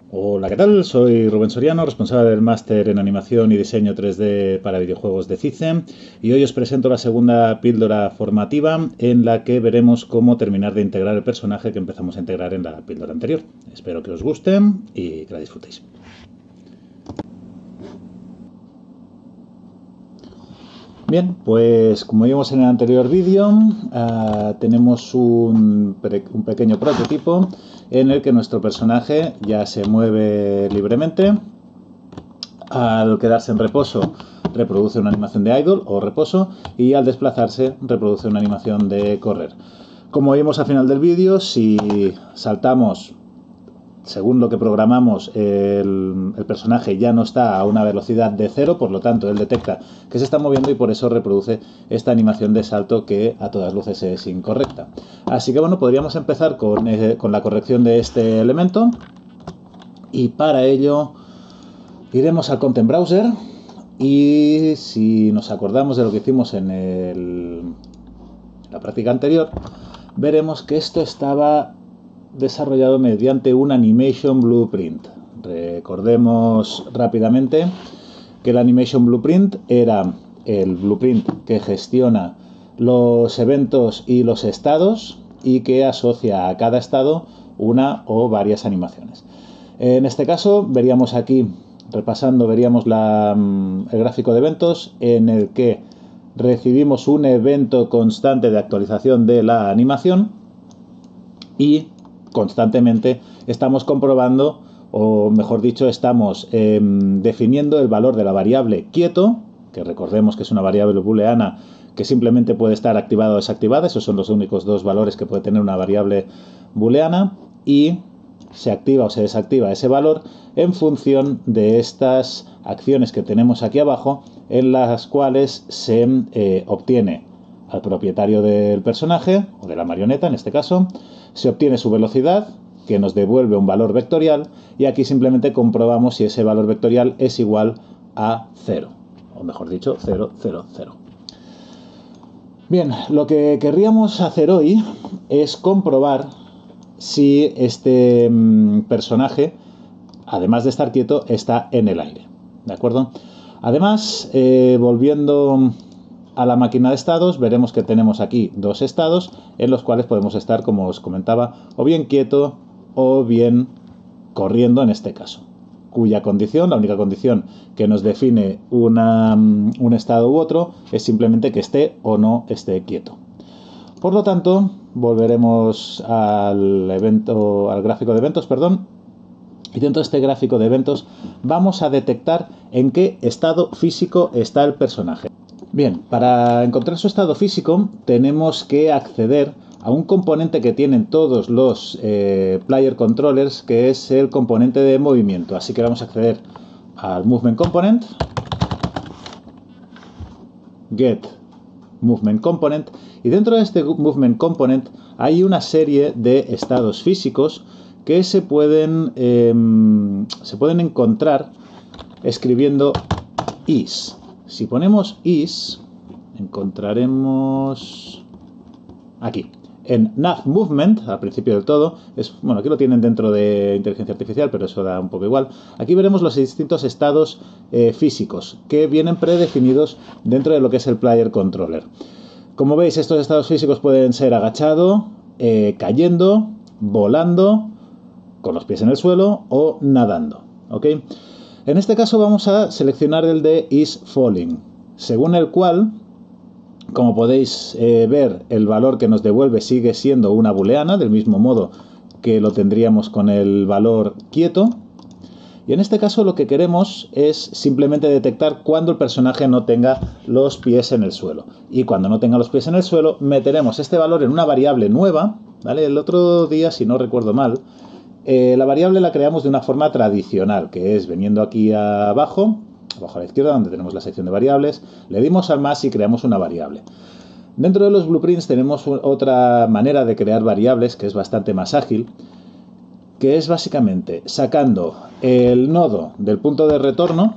Hola, ¿qué tal? Soy Rubén Soriano, responsable del máster en animación y diseño 3D para videojuegos de CICE, y hoy os presento la segunda píldora formativa en la que veremos cómo terminar de integrar el personaje que empezamos a integrar en la píldora anterior. Espero que os guste y que la disfrutéis. Bien, pues como vimos en el anterior vídeo, tenemos un pequeño prototipo en el que nuestro personaje ya se mueve libremente. Al quedarse en reposo reproduce una animación de idle o reposo, y al desplazarse reproduce una animación de correr. Como vimos al final del vídeo, si saltamos según lo que programamos, el personaje ya no está a una velocidad de 0, por lo tanto él detecta que se está moviendo y por eso reproduce esta animación de salto que a todas luces es incorrecta. Así que bueno, podríamos empezar con la corrección de este elemento, y para ello iremos al Content Browser, y si nos acordamos de lo que hicimos en la práctica anterior, veremos que esto estaba desarrollado mediante un Animation Blueprint. Recordemos rápidamente que el Animation Blueprint era el blueprint que gestiona los eventos y los estados y que asocia a cada estado una o varias animaciones. En este caso veríamos aquí, repasando, veríamos el gráfico de eventos en el que recibimos un evento constante de actualización de la animación y constantemente estamos comprobando, o mejor dicho, estamos definiendo el valor de la variable quieto, que recordemos que es una variable booleana que simplemente puede estar activada o desactivada. Esos son los únicos dos valores que puede tener una variable booleana, y se activa o se desactiva ese valor en función de estas acciones que tenemos aquí abajo, en las cuales se obtiene al propietario del personaje, o de la marioneta en este caso, se obtiene su velocidad, que nos devuelve un valor vectorial, y aquí simplemente comprobamos si ese valor vectorial es igual a 0, o mejor dicho, 0, 0, 0. Bien, lo que querríamos hacer hoy es comprobar si este personaje, además de estar quieto, está en el aire. ¿De acuerdo? Además, volviendo a la máquina de estados, veremos que tenemos aquí dos estados en los cuales podemos estar, como os comentaba, o bien quieto o bien corriendo en este caso, cuya condición, la única condición que nos define un estado u otro, es simplemente que esté o no esté quieto. Por lo tanto, volveremos al gráfico de eventos, y dentro de este gráfico de eventos vamos a detectar en qué estado físico está el personaje. Bien, para encontrar su estado físico tenemos que acceder a un componente que tienen todos los player controllers, que es el componente de movimiento. Así que vamos a acceder al Movement Component, Get Movement Component, y dentro de este Movement Component hay una serie de estados físicos que se pueden encontrar escribiendo is. Si ponemos is, encontraremos aquí, en Nav Movement, al principio del todo, bueno, aquí lo tienen dentro de inteligencia artificial, pero eso da un poco igual. Aquí veremos los distintos estados físicos que vienen predefinidos dentro de lo que es el Player Controller. Como veis, estos estados físicos pueden ser agachado, cayendo, volando, con los pies en el suelo o nadando. ¿Ok? En este caso vamos a seleccionar el de is falling, según el cual, como podéis ver, el valor que nos devuelve sigue siendo una booleana, del mismo modo que lo tendríamos con el valor quieto. Y en este caso lo que queremos es simplemente detectar cuando el personaje no tenga los pies en el suelo. Y cuando no tenga los pies en el suelo, meteremos este valor en una variable nueva, ¿vale? El otro día, si no recuerdo mal, la variable la creamos de una forma tradicional, que es veniendo aquí abajo a la izquierda, donde tenemos la sección de variables, le dimos al más y creamos una variable. Dentro de los blueprints tenemos otra manera de crear variables que es bastante más ágil, que es básicamente sacando el nodo del punto de retorno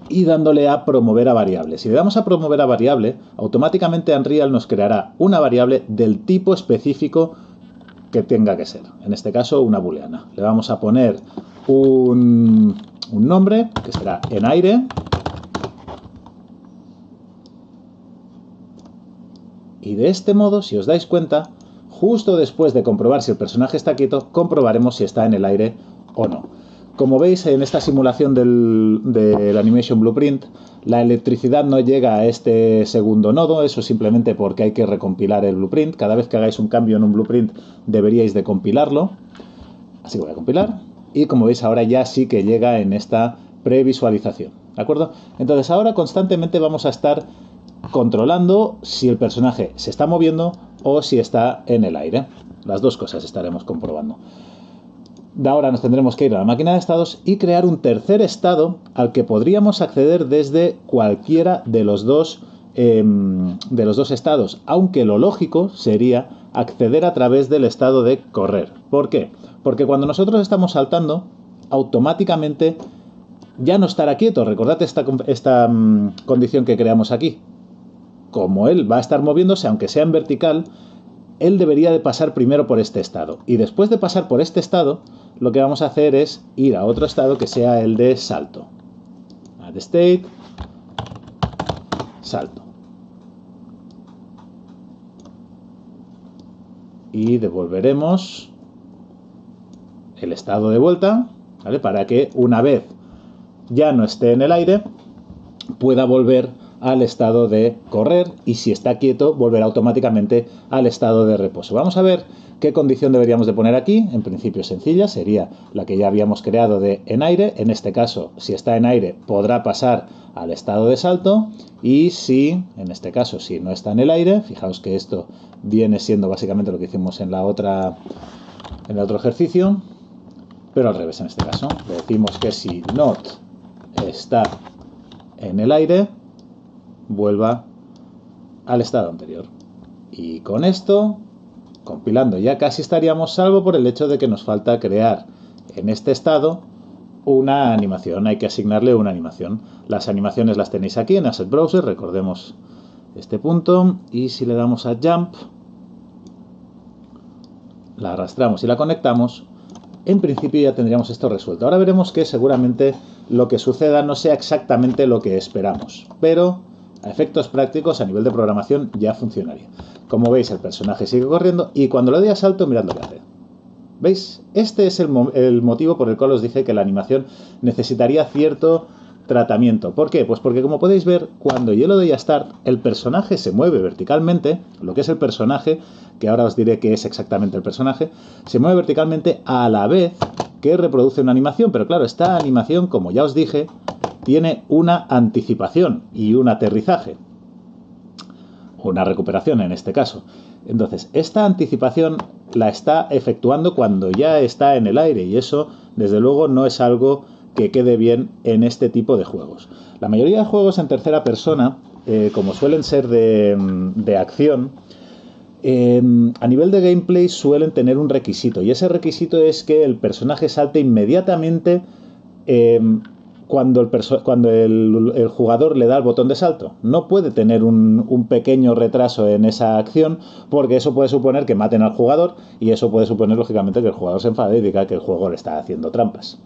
y dándole a promover a variable. Si le damos a promover a variable, automáticamente Unreal nos creará una variable del tipo específico que tenga que ser. En este caso, una booleana. Le vamos a poner un nombre que será en aire. Y de este modo, si os dais cuenta, justo después de comprobar si el personaje está quieto, comprobaremos si está en el aire o no. Como veis en esta simulación del Animation Blueprint, la electricidad no llega a este segundo nodo, eso simplemente porque hay que recompilar el blueprint. Cada vez que hagáis un cambio en un blueprint deberíais de compilarlo. Así que voy a compilar. Y como veis ahora ya sí que llega en esta previsualización. ¿De acuerdo? Entonces ahora constantemente vamos a estar controlando si el personaje se está moviendo o si está en el aire. Las dos cosas estaremos comprobando. De ahora nos tendremos que ir a la máquina de estados y crear un tercer estado al que podríamos acceder desde cualquiera de los dos estados, aunque lo lógico sería acceder a través del estado de correr. ¿Por qué? Porque cuando nosotros estamos saltando, automáticamente ya no estará quieto. Recordad esta condición que creamos aquí. Como él va a estar moviéndose, aunque sea en vertical, él debería de pasar primero por este estado. Y después de pasar por este estado, lo que vamos a hacer es ir a otro estado que sea el de salto. Add state, salto. Y devolveremos el estado de vuelta, ¿vale? Para que una vez ya no esté en el aire, pueda volver al estado de correr y si está quieto volverá automáticamente al estado de reposo. Vamos a ver qué condición deberíamos de poner aquí. En principio sencilla, sería la que ya habíamos creado de en aire. En este caso, si está en aire, podrá pasar al estado de salto y si, en este caso, si no está en el aire, fijaos que esto viene siendo básicamente lo que hicimos en el otro ejercicio, pero al revés en este caso. Le decimos que si not está en el aire, vuelva al estado anterior. Y con esto, compilando, ya casi estaríamos, salvo por el hecho de que nos falta crear en este estado una animación. Hay que asignarle una animación. Las animaciones las tenéis aquí en Asset Browser, recordemos este punto, y si le damos a Jump, la arrastramos y la conectamos, en principio ya tendríamos esto resuelto. Ahora veremos que seguramente lo que suceda no sea exactamente lo que esperamos, pero a efectos prácticos, a nivel de programación, ya funcionaría. Como veis, el personaje sigue corriendo y cuando le doy a salto, mirad lo que hace. ¿Veis? Este es el motivo por el cual os dije que la animación necesitaría cierto tratamiento. ¿Por qué? Pues porque, como podéis ver, cuando yo le doy a Start, el personaje se mueve verticalmente, lo que es el personaje, que ahora os diré qué es exactamente el personaje, se mueve verticalmente a la vez que reproduce una animación. Pero claro, esta animación, como ya os dije, tiene una anticipación y un aterrizaje, una recuperación en este caso. Entonces, esta anticipación la está efectuando cuando ya está en el aire y eso, desde luego, no es algo que quede bien en este tipo de juegos. La mayoría de juegos en tercera persona, como suelen ser de acción, a nivel de gameplay suelen tener un requisito y ese requisito es que el personaje salte inmediatamente cuando el jugador le da el botón de salto. No puede tener un pequeño retraso en esa acción porque eso puede suponer que maten al jugador y eso puede suponer lógicamente que el jugador se enfade y diga que el jugador está haciendo trampas.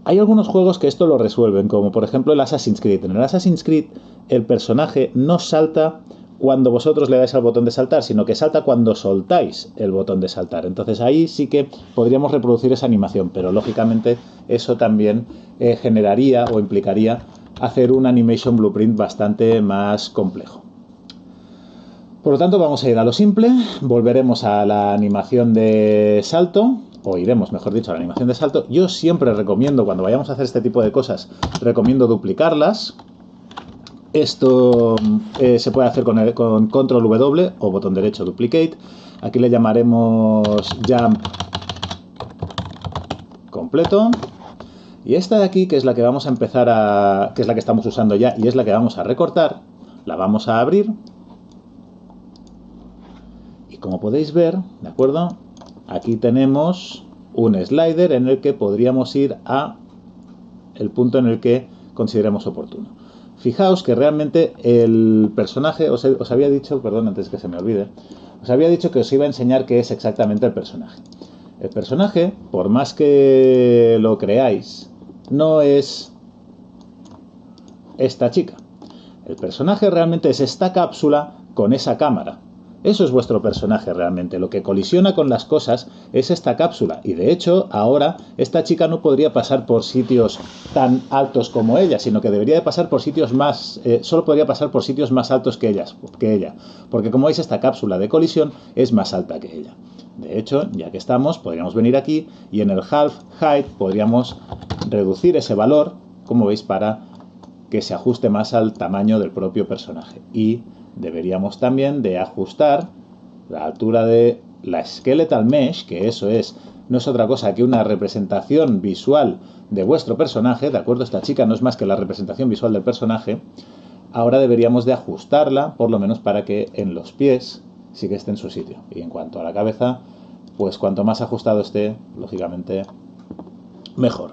Hay algunos juegos que esto lo resuelven, como por ejemplo el Assassin's Creed. En el Assassin's Creed el personaje no salta cuando vosotros le dais al botón de saltar, sino que salta cuando soltáis el botón de saltar. Entonces ahí sí que podríamos reproducir esa animación, pero lógicamente eso también generaría o implicaría hacer un Animation Blueprint bastante más complejo. Por lo tanto, vamos a ir a lo simple, volveremos a la animación de salto, o iremos, mejor dicho, a la animación de salto. Yo siempre recomiendo, cuando vayamos a hacer este tipo de cosas, recomiendo duplicarlas. Esto se puede hacer con control W o botón derecho duplicate. Aquí le llamaremos jump completo. Y esta de aquí, que es la que vamos a empezar que es la que estamos usando ya y es la que vamos a recortar, la vamos a abrir. Y como podéis ver, ¿de acuerdo? Aquí tenemos un slider en el que podríamos ir a el punto en el que consideremos oportuno. Fijaos que realmente el personaje, os había dicho, perdón, antes que se me olvide, os había dicho que os iba a enseñar qué es exactamente el personaje. El personaje, por más que lo creáis, no es esta chica. El personaje realmente es esta cápsula con esa cámara. Eso es vuestro personaje realmente. Lo que colisiona con las cosas es esta cápsula. Y de hecho, ahora esta chica no podría pasar por sitios tan altos como ella, sino que debería de pasar por sitios más... solo podría pasar por sitios más altos que ella. Porque como veis, esta cápsula de colisión es más alta que ella. De hecho, ya que estamos, podríamos venir aquí y en el Half Height podríamos reducir ese valor, como veis, para que se ajuste más al tamaño del propio personaje. Y deberíamos también de ajustar la altura de la Skeletal Mesh, que eso no es otra cosa que una representación visual de vuestro personaje, ¿de acuerdo? Esta chica no es más que la representación visual del personaje. Ahora deberíamos de ajustarla, por lo menos para que en los pies sí que esté en su sitio. Y en cuanto a la cabeza, pues cuanto más ajustado esté, lógicamente, mejor.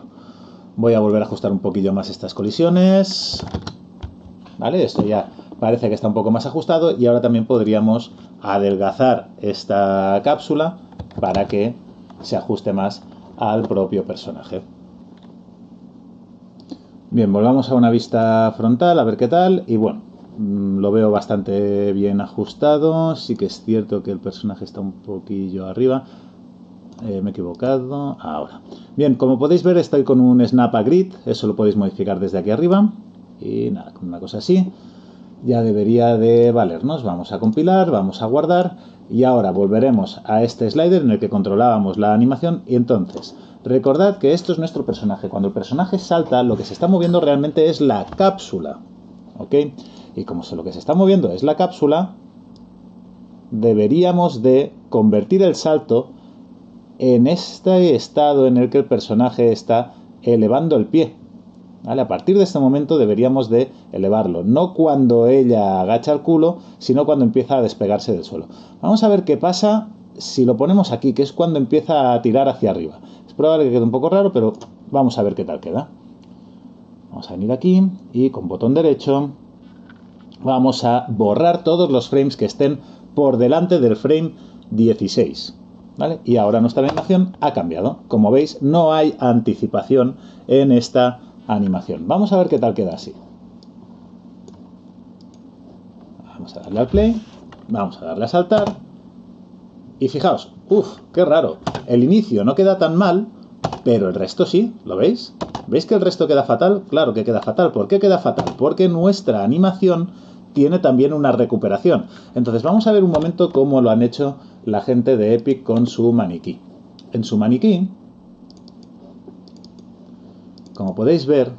Voy a volver a ajustar un poquillo más estas colisiones. ¿Vale? Esto ya parece que está un poco más ajustado y ahora también podríamos adelgazar esta cápsula para que se ajuste más al propio personaje. Bien, volvamos a una vista frontal a ver qué tal y bueno, lo veo bastante bien ajustado. Sí que es cierto que el personaje está un poquillo arriba. Me he equivocado. Ahora. Bien, como podéis ver estoy con un Snap a Grid. Eso lo podéis modificar desde aquí arriba. Y nada, con una cosa así ya debería de valernos. Vamos a compilar, vamos a guardar y ahora volveremos a este slider en el que controlábamos la animación y entonces recordad que esto es nuestro personaje. Cuando el personaje salta, lo que se está moviendo realmente es la cápsula, ¿ok? Y como lo que se está moviendo es la cápsula, deberíamos de convertir el salto en este estado en el que el personaje está elevando el pie. ¿Vale? A partir de este momento deberíamos de elevarlo, no cuando ella agacha el culo, sino cuando empieza a despegarse del suelo. Vamos a ver qué pasa si lo ponemos aquí, que es cuando empieza a tirar hacia arriba. Es probable que quede un poco raro, pero vamos a ver qué tal queda. Vamos a venir aquí y con botón derecho vamos a borrar todos los frames que estén por delante del frame 16. ¿Vale? Y ahora nuestra animación ha cambiado. Como veis, no hay anticipación en esta animación. Vamos a ver qué tal queda así. Vamos a darle al play, vamos a darle a saltar y fijaos, qué raro. El inicio no queda tan mal, pero el resto sí, ¿lo veis? ¿Veis que el resto queda fatal? Claro que queda fatal. ¿Por qué queda fatal? Porque nuestra animación tiene también una recuperación. Entonces vamos a ver un momento cómo lo han hecho la gente de Epic con su maniquí. En su maniquí, como podéis ver,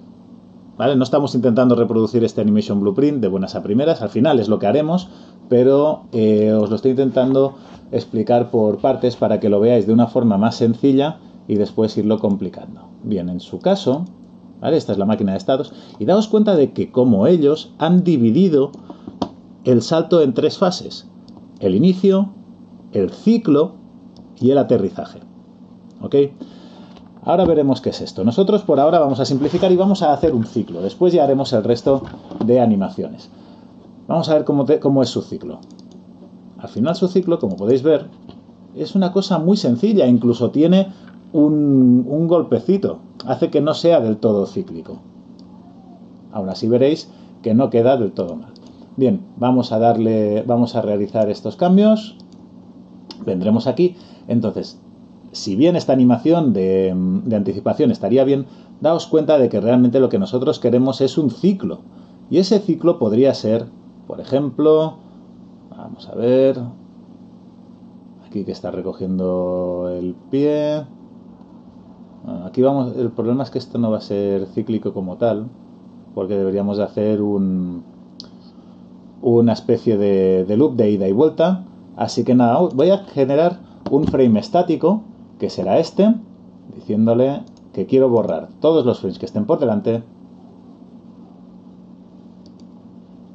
¿vale? No estamos intentando reproducir este Animation Blueprint de buenas a primeras, al final es lo que haremos, pero os lo estoy intentando explicar por partes para que lo veáis de una forma más sencilla y después irlo complicando. Bien, en su caso, ¿vale? Esta es la máquina de estados, y daos cuenta de que como ellos han dividido el salto en 3 fases: el inicio, el ciclo y el aterrizaje. ¿Ok? Ahora veremos qué es esto. Nosotros por ahora vamos a simplificar y vamos a hacer un ciclo. Después ya haremos el resto de animaciones. Vamos a ver cómo es su ciclo. Al final su ciclo, como podéis ver, es una cosa muy sencilla. Incluso tiene un golpecito. Hace que no sea del todo cíclico. Aún así veréis que no queda del todo mal. Bien, vamos a realizar estos cambios. Vendremos aquí. Entonces, si bien esta animación de anticipación estaría bien, daos cuenta de que realmente lo que nosotros queremos es un ciclo. Y ese ciclo podría ser, por ejemplo, vamos a ver, aquí que está recogiendo el pie. Bueno, aquí vamos, el problema es que esto no va a ser cíclico como tal, porque deberíamos de hacer una especie de loop de ida y vuelta. Así que nada, voy a generar un frame estático, que será este, diciéndole que quiero borrar todos los frames que estén por delante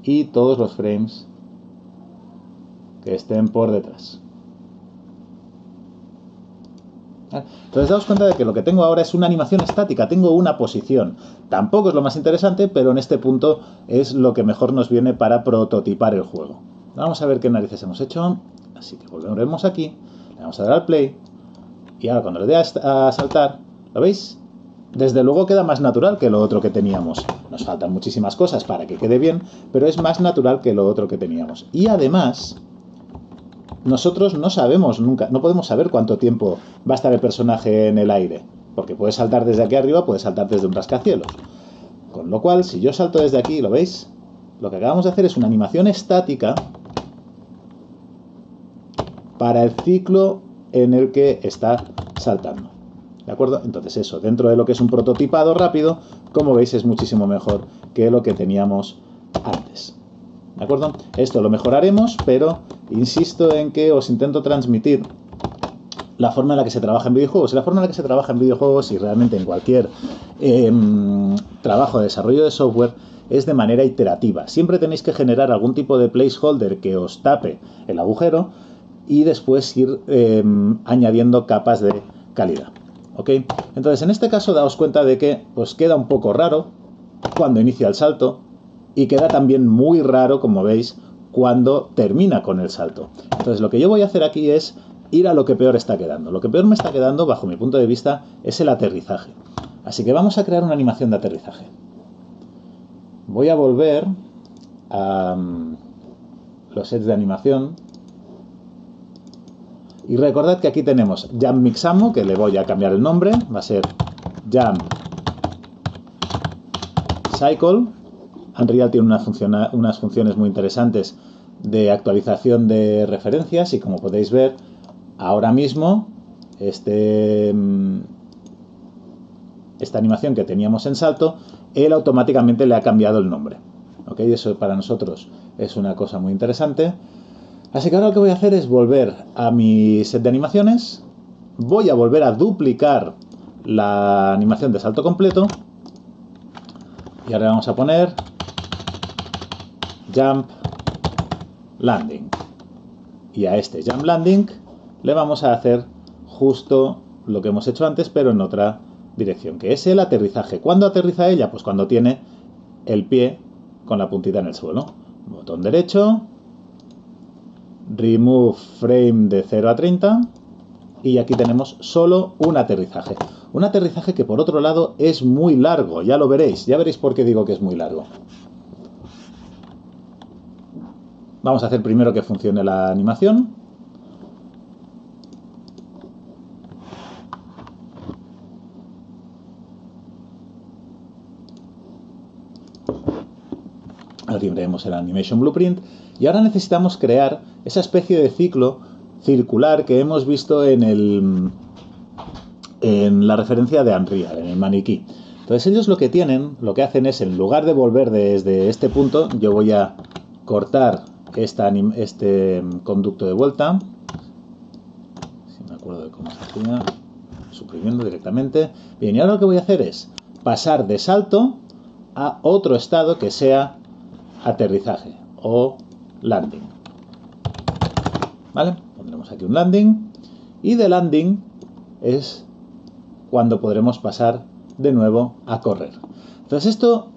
y todos los frames que estén por detrás. Entonces daos cuenta de que lo que tengo ahora es una animación estática, tengo una posición. Tampoco es lo más interesante, pero en este punto es lo que mejor nos viene para prototipar el juego. Vamos a ver qué narices hemos hecho. Así que volveremos aquí, le vamos a dar al play Y ahora cuando le dé a saltar, ¿lo veis? Desde luego queda más natural que lo otro que teníamos. Nos faltan muchísimas cosas para que quede bien, pero es más natural que lo otro que teníamos. Y además, nosotros no sabemos nunca, no podemos saber cuánto tiempo va a estar el personaje en el aire. Porque puede saltar desde aquí arriba, puede saltar desde un rascacielos. Con lo cual, si yo salto desde aquí, ¿lo veis? Lo que acabamos de hacer es una animación estática para el ciclo en el que está saltando. ¿De acuerdo? Entonces eso, dentro de lo que es un prototipado rápido, como veis es muchísimo mejor que lo que teníamos antes. ¿De acuerdo? Esto lo mejoraremos, pero insisto en que os intento transmitir la forma en la que se trabaja en videojuegos. Y la forma en la que se trabaja en videojuegos y realmente en cualquier trabajo de desarrollo de software es de manera iterativa. Siempre tenéis que generar algún tipo de placeholder que os tape el agujero y después ir añadiendo capas de calidad. ¿Ok? Entonces, en este caso, daos cuenta de que pues queda un poco raro cuando inicia el salto y queda también muy raro, como veis, cuando termina con el salto. Entonces, lo que yo voy a hacer aquí es ir a lo que peor está quedando. Lo que peor me está quedando, bajo mi punto de vista, es el aterrizaje. Así que vamos a crear una animación de aterrizaje. Voy a volver a los sets de animación. Y recordad que aquí tenemos Jump Mixamo, que le voy a cambiar el nombre, va a ser Jump Cycle. Unreal tiene unas funciones muy interesantes de actualización de referencias y como podéis ver, ahora mismo esta animación que teníamos en salto, él automáticamente le ha cambiado el nombre. ¿Ok? Eso para nosotros es una cosa muy interesante. Así que ahora lo que voy a hacer es volver a mi set de animaciones, voy a volver a duplicar la animación de salto completo y ahora vamos a poner Jump Landing. Y a este Jump Landing le vamos a hacer justo lo que hemos hecho antes, pero en otra dirección, que es el aterrizaje. ¿Cuándo aterriza ella? Pues cuando tiene el pie con la puntita en el suelo. Botón derecho, Remove Frame de 0 a 30 y aquí tenemos solo un aterrizaje. Un aterrizaje que por otro lado es muy largo, ya lo veréis, ya veréis por qué digo que es muy largo. Vamos a hacer primero que funcione la animación. Abriremos el Animation Blueprint y ahora necesitamos crear esa especie de ciclo circular que hemos visto en la referencia de Unreal, en el maniquí. Entonces ellos lo que hacen es, en lugar de volver desde este punto, yo voy a cortar este conducto de vuelta, si me acuerdo de cómo se hacía, suprimiendo directamente. Bien, y ahora lo que voy a hacer es pasar de salto a otro estado que sea aterrizaje o landing. ¿Vale? Pondremos aquí un landing y de landing es cuando podremos pasar de nuevo a correr. Entonces esto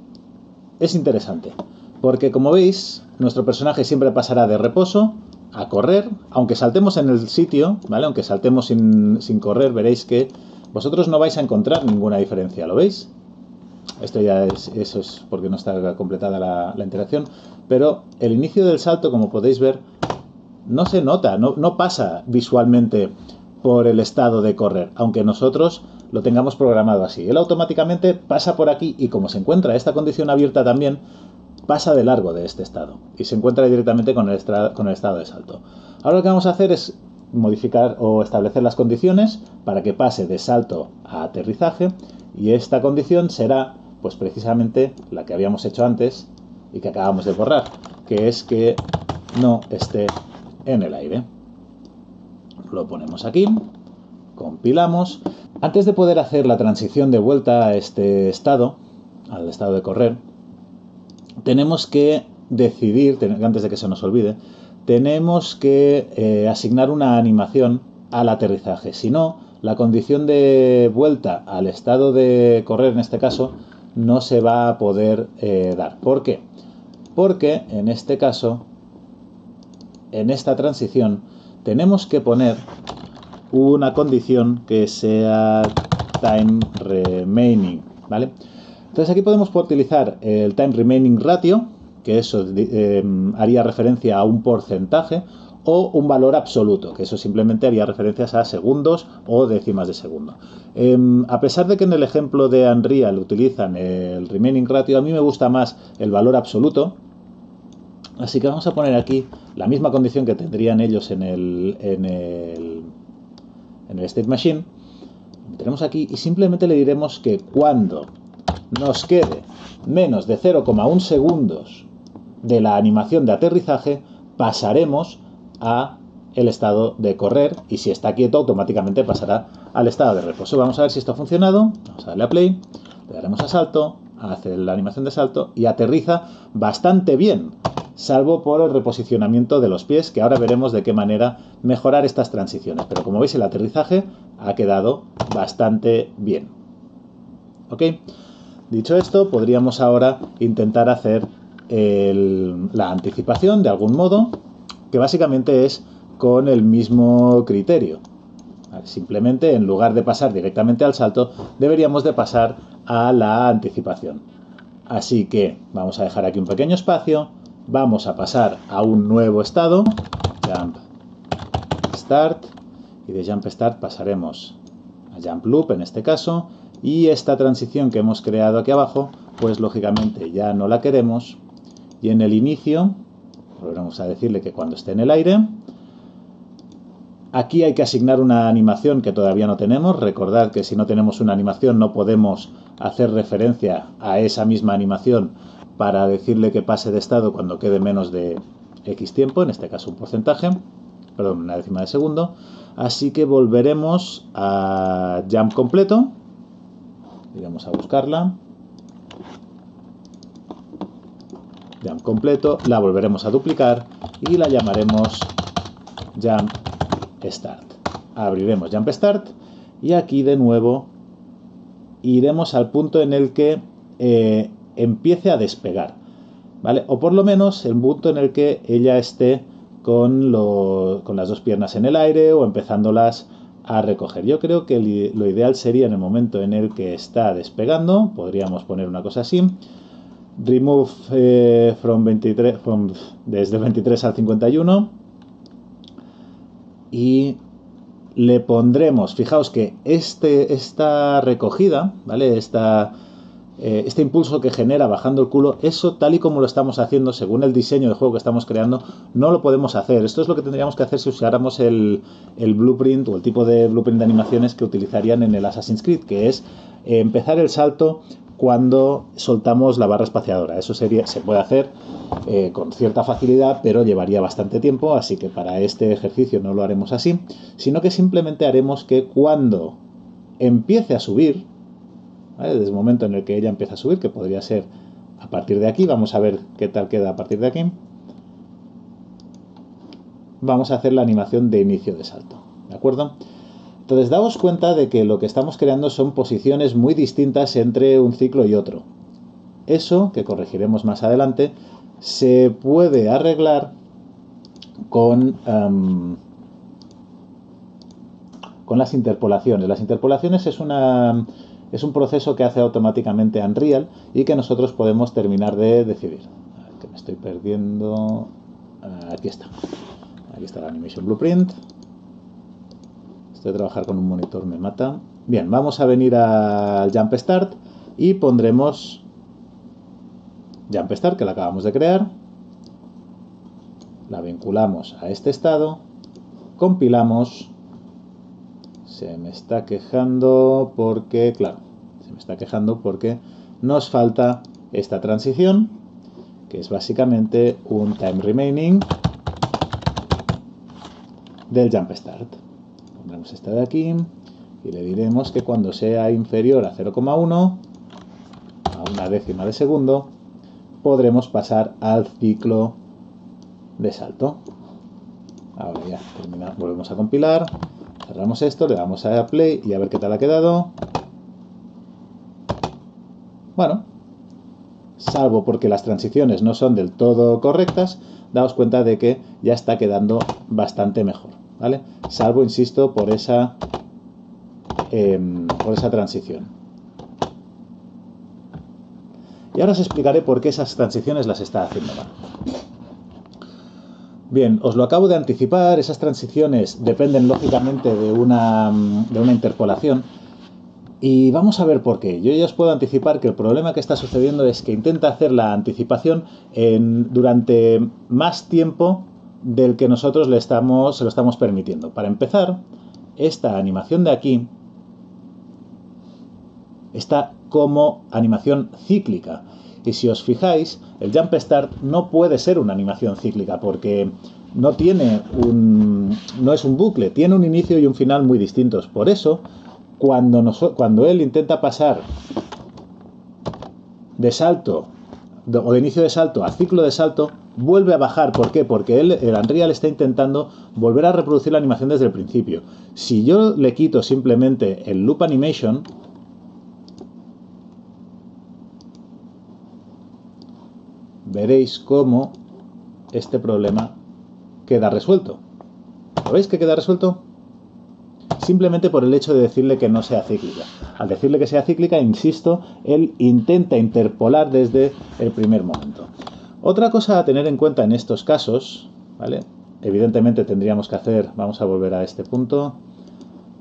es interesante porque, como veis, nuestro personaje siempre pasará de reposo a correr, aunque saltemos en el sitio, ¿vale? Aunque saltemos sin correr, veréis que vosotros no vais a encontrar ninguna diferencia, ¿lo veis? Esto ya eso es porque no está completada la interacción, pero el inicio del salto, como podéis ver, no se nota, no pasa visualmente por el estado de correr, aunque nosotros lo tengamos programado así. Él automáticamente pasa por aquí y como se encuentra esta condición abierta también, pasa de largo de este estado y se encuentra directamente con el estado de salto. Ahora lo que vamos a hacer es modificar o establecer las condiciones para que pase de salto a aterrizaje y esta condición será pues precisamente la que habíamos hecho antes y que acabamos de borrar, que es que no esté en el aire. Lo ponemos aquí, compilamos. Antes de poder hacer la transición de vuelta a este estado, al estado de correr, tenemos que decidir, antes de que se nos olvide, tenemos que asignar una animación al aterrizaje. Si no, la condición de vuelta al estado de correr, en este caso, no se va a poder dar. ¿Por qué? Porque en este caso, en esta transición, tenemos que poner una condición que sea time remaining, ¿vale? Entonces aquí podemos utilizar el time remaining ratio, que eso haría referencia a un porcentaje, o un valor absoluto, que eso simplemente haría referencias a segundos o décimas de segundo. A pesar de que en el ejemplo de Unreal utilizan el remaining ratio, a mí me gusta más el valor absoluto, así que vamos a poner aquí la misma condición que tendrían ellos en el State Machine. Lo tenemos aquí y simplemente le diremos que cuando nos quede menos de 0,1 segundos de la animación de aterrizaje, pasaremos a el estado de correr, y si está quieto automáticamente pasará al estado de reposo. Vamos a ver si esto ha funcionado. Vamos a darle a play, le daremos a salto, hace la animación de salto y aterriza bastante bien, salvo por el reposicionamiento de los pies, que ahora veremos de qué manera mejorar estas transiciones. Pero como veis, el aterrizaje ha quedado bastante bien. ¿Ok? Dicho esto, podríamos ahora intentar hacer la anticipación de algún modo, que básicamente es con el mismo criterio. Simplemente, en lugar de pasar directamente al salto, deberíamos de pasar a la anticipación. Así que vamos a dejar aquí un pequeño espacio, vamos a pasar a un nuevo estado, Jump Start, y de Jump Start pasaremos a Jump Loop en este caso, y esta transición que hemos creado aquí abajo, pues lógicamente ya no la queremos, y en el inicio volveremos a decirle que cuando esté en el aire. Aquí hay que asignar una animación que todavía no tenemos. Recordad que si no tenemos una animación no podemos hacer referencia a esa misma animación para decirle que pase de estado cuando quede menos de X tiempo, en este caso un porcentaje, perdón, una décima de segundo. Así que volveremos a Jump completo. Iremos a buscarla. Jump completo, la volveremos a duplicar y la llamaremos Jump Start. Abriremos Jump Start y aquí de nuevo iremos al punto en el que empiece a despegar, ¿vale? O por lo menos el punto en el que ella esté con las dos piernas en el aire o empezándolas a recoger. Yo creo que lo ideal sería en el momento en el que está despegando, podríamos poner una cosa así. Remove desde el 23 al 51 y le pondremos, fijaos que esta recogida, ¿vale? Este impulso que genera bajando el culo, eso tal y como lo estamos haciendo según el diseño de juego que estamos creando, no lo podemos hacer. Esto es lo que tendríamos que hacer si usáramos el blueprint o el tipo de blueprint de animaciones que utilizarían en el Assassin's Creed, que es empezar el salto cuando soltamos la barra espaciadora. Eso se puede hacer con cierta facilidad, pero llevaría bastante tiempo, así que para este ejercicio no lo haremos así, sino que simplemente haremos que cuando empiece a subir, ¿vale? Desde el momento en el que ella empieza a subir, que podría ser a partir de aquí, vamos a ver qué tal queda a partir de aquí, vamos a hacer la animación de inicio de salto, ¿de acuerdo? Entonces, daos cuenta de que lo que estamos creando son posiciones muy distintas entre un ciclo y otro. Eso, que corregiremos más adelante, se puede arreglar con las interpolaciones. Las interpolaciones es un proceso que hace automáticamente Unreal y que nosotros podemos terminar de decidir. A ver, que me estoy perdiendo. Aquí está. Aquí está la Animation Blueprint. Esto de trabajar con un monitor me mata. Bien, vamos a venir al Jump Start y pondremos Jump Start, que la acabamos de crear. La vinculamos a este estado. Compilamos. Se me está quejando porque, claro, nos falta esta transición, que es básicamente un time remaining del Jump Start. Pondremos esta de aquí y le diremos que cuando sea inferior a 0,1, a una décima de segundo, podremos pasar al ciclo de salto. Ahora ya terminamos, volvemos a compilar, cerramos esto, le damos a play y a ver qué tal ha quedado. Bueno, salvo porque las transiciones no son del todo correctas, daos cuenta de que ya está quedando bastante mejor. ¿vale? Salvo, insisto, por esa transición. Y ahora os explicaré por qué esas transiciones las está haciendo mal. Bien, os lo acabo de anticipar, esas transiciones dependen lógicamente de una interpolación y vamos a ver por qué. Yo ya os puedo anticipar que el problema que está sucediendo es que intenta hacer la anticipación durante más tiempo del que nosotros se lo estamos permitiendo. Para empezar, esta animación de aquí está como animación cíclica. Y si os fijáis, el Jump Start no puede ser una animación cíclica porque no es un bucle, tiene un inicio y un final muy distintos. Por eso, cuando él intenta pasar de salto o de inicio de salto a ciclo de salto, vuelve a bajar. ¿Por qué? Porque el Unreal está intentando volver a reproducir la animación desde el principio. Si yo le quito simplemente el Loop Animation, veréis cómo este problema queda resuelto. ¿Lo veis que queda resuelto? Simplemente por el hecho de decirle que no sea cíclica. Al decirle que sea cíclica, insisto, él intenta interpolar desde el primer momento. Otra cosa a tener en cuenta en estos casos, ¿vale? Evidentemente tendríamos que hacer, vamos a volver a este punto,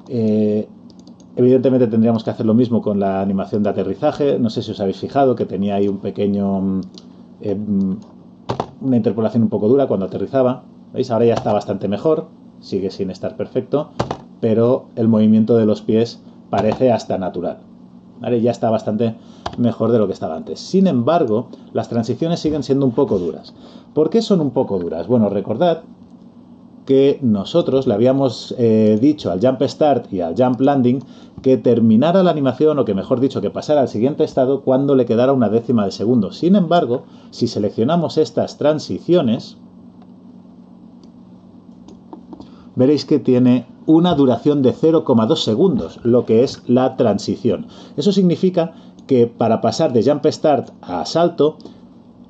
evidentemente tendríamos que hacer lo mismo con la animación de aterrizaje. No sé si os habéis fijado que tenía ahí un pequeño, una interpolación un poco dura cuando aterrizaba. ¿Veis? Ahora ya está bastante mejor, sigue sin estar perfecto, pero el movimiento de los pies parece hasta natural. ¿Vale? Ya está bastante mejor de lo que estaba antes. Sin embargo, las transiciones siguen siendo un poco duras. ¿Por qué son un poco duras? Bueno, recordad que nosotros le habíamos dicho al Jump Start y al Jump Landing que terminara la animación, o que mejor dicho, que pasara al siguiente estado cuando le quedara una décima de segundo. Sin embargo, si seleccionamos estas transiciones, veréis que tiene una duración de 0,2 segundos, lo que es la transición. Eso significa que para pasar de Jump Start a salto,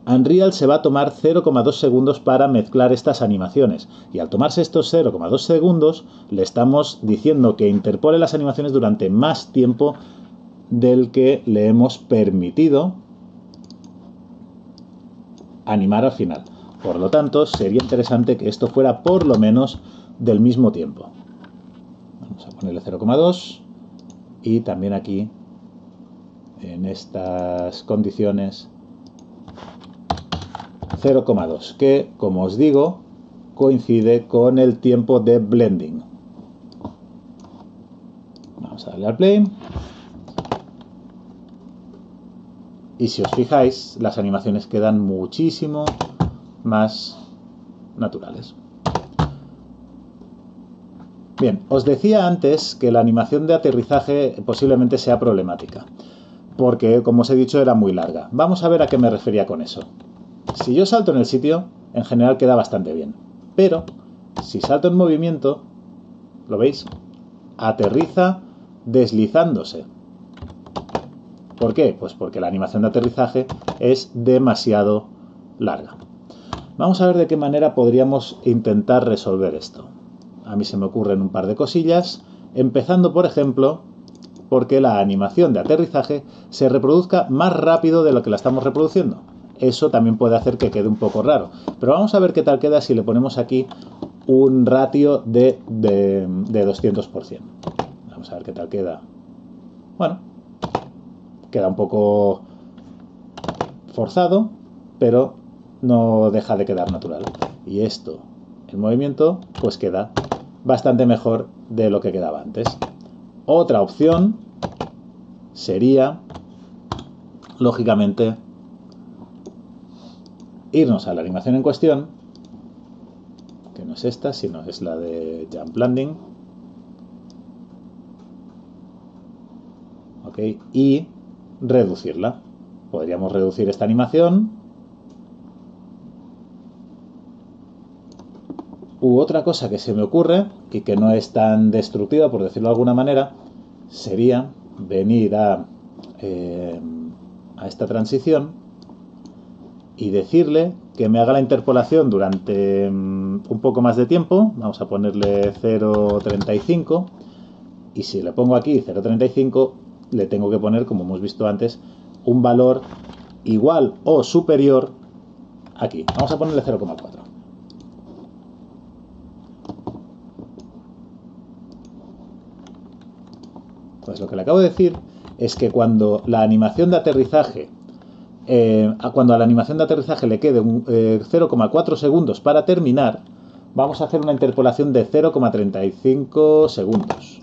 Unreal se va a tomar 0,2 segundos para mezclar estas animaciones. Y al tomarse estos 0,2 segundos, le estamos diciendo que interpole las animaciones durante más tiempo del que le hemos permitido animar al final. Por lo tanto, sería interesante que esto fuera por lo menos del mismo tiempo. Vamos a ponerle 0,2 y también aquí, en estas condiciones, 0,2, que, como os digo, coincide con el tiempo de blending. Vamos a darle al play. Y si os fijáis, las animaciones quedan muchísimo más naturales. Bien, os decía antes que la animación de aterrizaje posiblemente sea problemática, porque, como os he dicho, era muy larga. Vamos a ver a qué me refería con eso. Si yo salto en el sitio, en general queda bastante bien, pero si salto en movimiento, ¿lo veis? Aterriza deslizándose. ¿Por qué? Pues porque la animación de aterrizaje es demasiado larga. Vamos a ver de qué manera podríamos intentar resolver esto. A mí se me ocurren un par de cosillas, empezando, por ejemplo, porque la animación de aterrizaje se reproduzca más rápido de lo que la estamos reproduciendo. Eso también puede hacer que quede un poco raro. Pero vamos a ver qué tal queda si le ponemos aquí un ratio de 200%. Vamos a ver qué tal queda. Bueno, queda un poco forzado, pero no deja de quedar natural. Y esto, el movimiento, pues queda bastante mejor de lo que quedaba antes. Otra opción sería, lógicamente, irnos a la animación en cuestión, que no es esta, sino es la de Jump Landing. ¿Ok? Y reducirla. Podríamos reducir esta animación. U otra cosa que se me ocurre, y que no es tan destructiva, por decirlo de alguna manera, sería venir a esta transición y decirle que me haga la interpolación durante un poco más de tiempo. Vamos a ponerle 0,35 y si le pongo aquí 0,35 le tengo que poner, como hemos visto antes, un valor igual o superior aquí. Vamos a ponerle 0,4. Pues lo que le acabo de decir es que cuando la animación de aterrizaje cuando a la animación de aterrizaje le quede 0,4 segundos para terminar, vamos a hacer una interpolación de 0,35 segundos.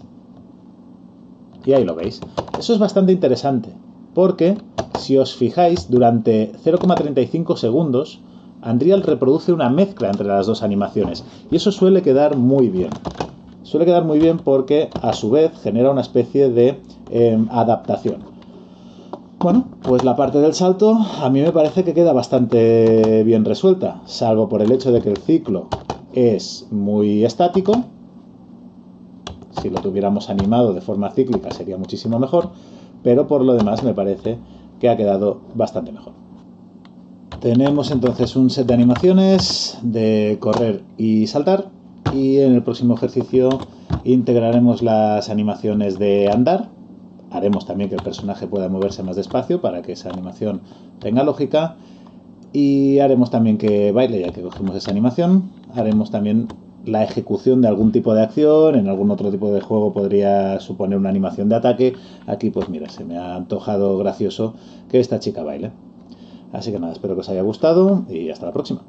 Y ahí lo veis. Eso es bastante interesante, porque si os fijáis, durante 0,35 segundos, Unreal reproduce una mezcla entre las dos animaciones, y eso suele quedar muy bien. Suele quedar muy bien porque, a su vez, genera una especie de adaptación. Bueno, pues la parte del salto a mí me parece que queda bastante bien resuelta, salvo por el hecho de que el ciclo es muy estático. Si lo tuviéramos animado de forma cíclica sería muchísimo mejor, pero por lo demás me parece que ha quedado bastante mejor. Tenemos entonces un set de animaciones de correr y saltar, y en el próximo ejercicio integraremos las animaciones de andar. Haremos también que el personaje pueda moverse más despacio para que esa animación tenga lógica. Y haremos también que baile, ya que cogemos esa animación. Haremos también la ejecución de algún tipo de acción. En algún otro tipo de juego podría suponer una animación de ataque. Aquí, pues mira, se me ha antojado gracioso que esta chica baile. Así que nada, espero que os haya gustado y hasta la próxima.